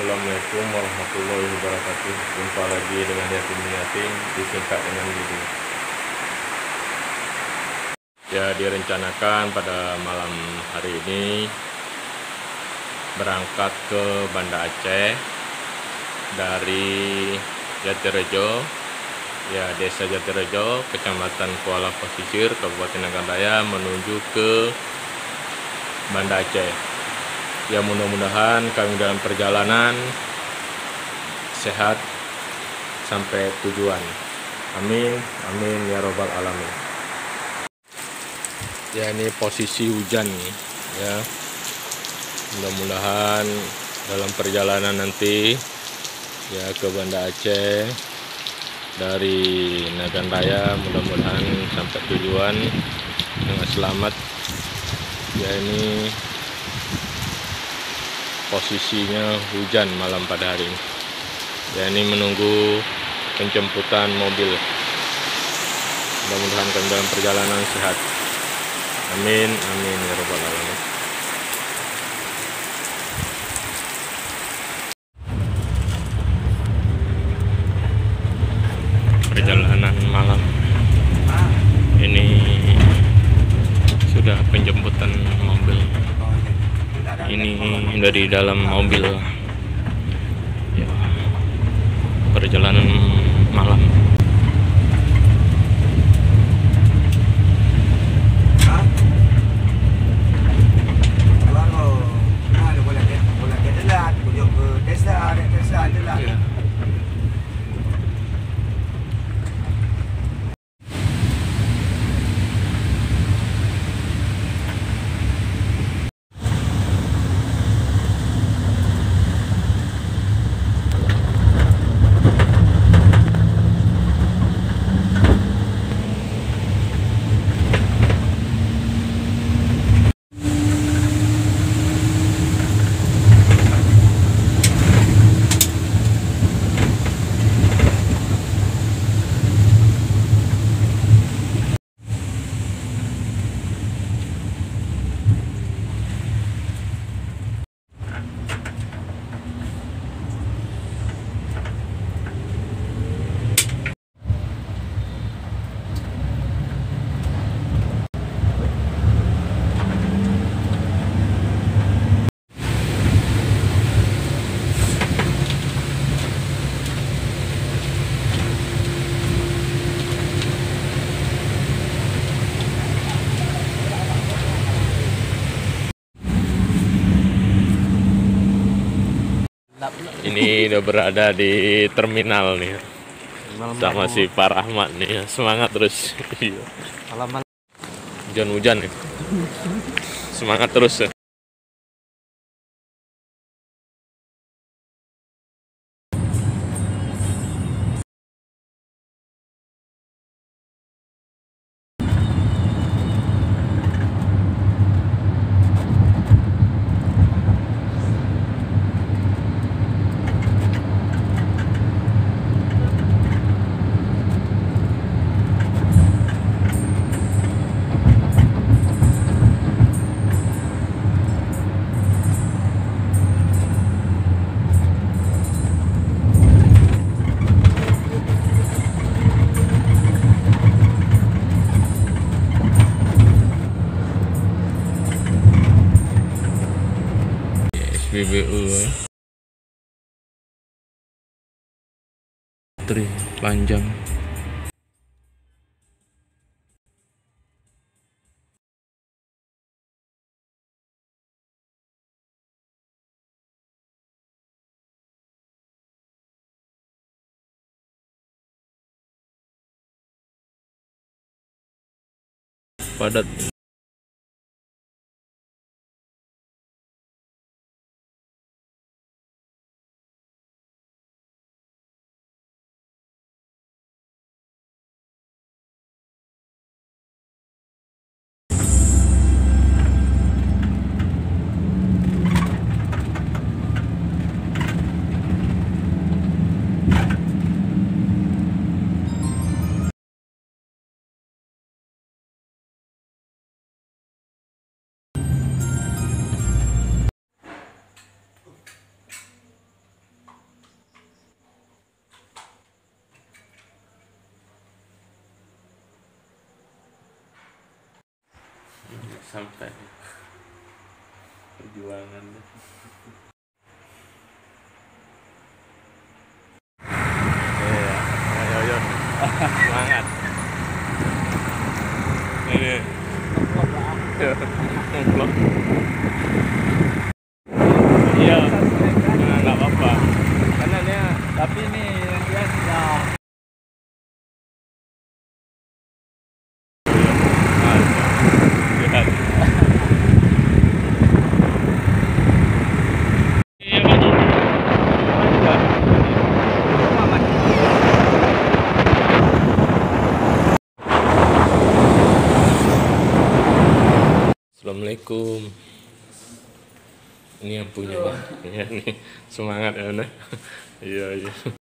Assalamualaikum warahmatullahi wabarakatuh. Jumpa lagi dengan Yatim disingkat dengan Didi. Ya, direncanakan pada malam hari ini berangkat ke Banda Aceh dari Jatirejo, ya Desa Jatirejo, Kecamatan Kuala Pasisir, Kabupaten Nagan Raya, menuju ke Banda Aceh. Ya, mudah-mudahan kami dalam perjalanan sehat sampai tujuan. Amin, amin ya robbal alamin. Ya, ini posisi hujan ya. Mudah-mudahan dalam perjalanan nanti ya ke Banda Aceh dari Nagan Raya, mudah-mudahan sampai tujuan dengan selamat. Ya, ini posisinya hujan malam pada hari ini. Ya, ini menunggu penjemputan mobil. Mudah-mudahan kami dalam perjalanan sehat. Amin, amin ya robbal alamin. Perjalanan malam ini sudah penjemputan mobil. Ini dari dalam mobil ya, perjalanan malam. Ya. Ini udah berada di terminal nih sama si Pak Rahmat nih, semangat terus. Hujan-hujan nih, semangat terus ya. SPBU Tri panjang. Padat. sampai perjuangan. Ayo, semangat. Ini vlog. Iya, nggak apa-apa. Karena dia, Tapi ini yang dia sudah lihat. Assalamualaikum. Ini yang punya. Ini semangat ya, nah. Iya.